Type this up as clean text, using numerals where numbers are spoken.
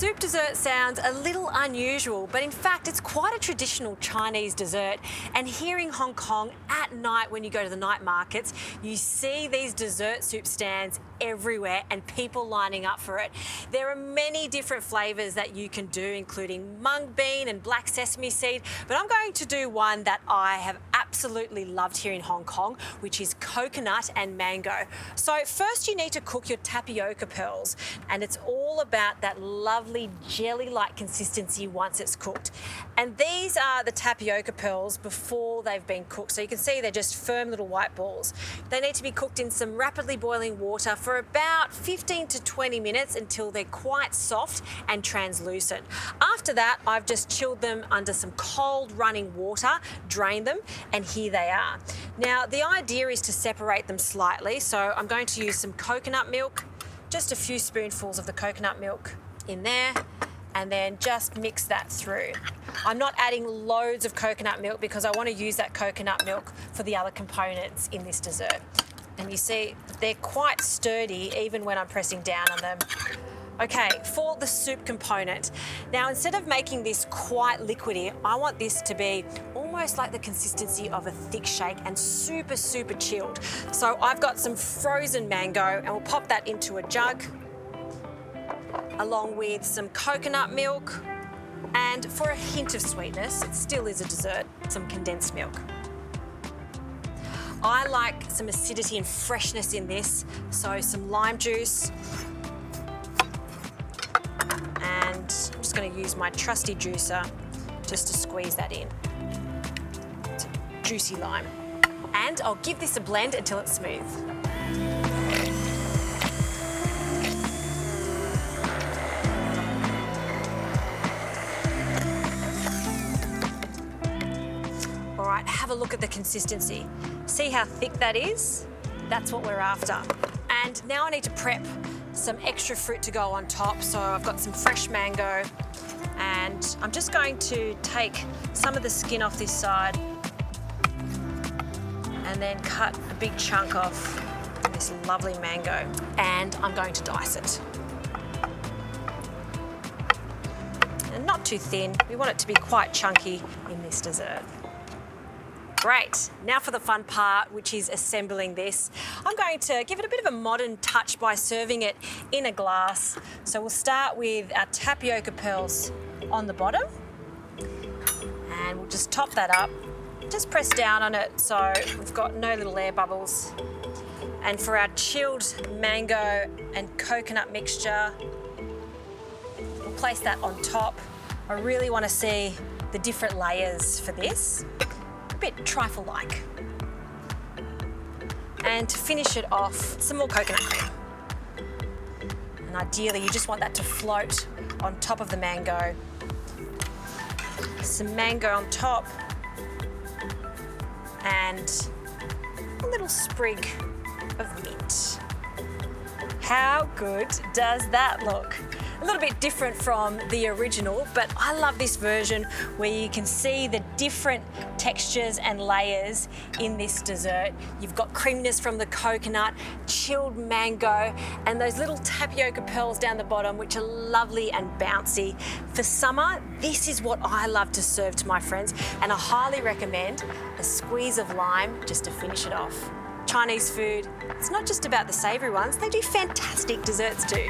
soup dessert sounds a little unusual, but in fact it's quite a traditional Chinese dessert. And here in Hong Kong at night when you go to the night markets, you see these dessert soup stands everywhere and people lining up for it. There are many different flavours that you can do, including mung bean and black sesame seed, but I'm going to do one that I have absolutely loved here in Hong Kong, which is coconut and mango. So first you need to cook your tapioca pearls, and it's all about that lovely jelly-like consistency once it's cooked. And these are the tapioca pearls before they've been cooked. So you can see they're just firm little white balls. They need to be cooked in some rapidly boiling water for about 15 to 20 minutes until they're quite soft and translucent. After that, I've just chilled them under some cold running water, drained them, and here they are. Now, the idea is to separate them slightly. So I'm going to use some coconut milk, just a few spoonfuls of the coconut milk in there, and then just mix that through. I'm not adding loads of coconut milk because I want to use that coconut milk for the other components in this dessert. And you see, they're quite sturdy even when I'm pressing down on them. Okay, for the soup component. Now, instead of making this quite liquidy, I want this to be almost like the consistency of a thick shake and super, super chilled. So I've got some frozen mango and we'll pop that into a jug, along with some coconut milk, and for a hint of sweetness, it still is a dessert, some condensed milk. I like some acidity and freshness in this, so some lime juice, and I'm just going to use my trusty juicer just to squeeze that in. It's a juicy lime. And I'll give this a blend until it's smooth. All right, have a look at the consistency. See how thick that is? That's what we're after. And now I need to prep some extra fruit to go on top. So I've got some fresh mango, and I'm just going to take some of the skin off this side and then cut a big chunk off this lovely mango, and I'm going to dice it. And not too thin, we want it to be quite chunky in this dessert. Great, now for the fun part, which is assembling this. I'm going to give it a bit of a modern touch by serving it in a glass. So we'll start with our tapioca pearls on the bottom, and we'll just top that up. Just press down on it so we've got no little air bubbles. And for our chilled mango and coconut mixture, we'll place that on top. I really want to see the different layers for this. Bit trifle-like. And to finish it off, some more coconut cream. And ideally, you just want that to float on top of the mango. Some mango on top, and a little sprig of mint. How good does that look? A little bit different from the original, but I love this version where you can see the different textures and layers in this dessert. You've got creaminess from the coconut, chilled mango, and those little tapioca pearls down the bottom, which are lovely and bouncy. For summer, this is what I love to serve to my friends, and I highly recommend a squeeze of lime just to finish it off. Chinese food, it's not just about the savoury ones, they do fantastic desserts too.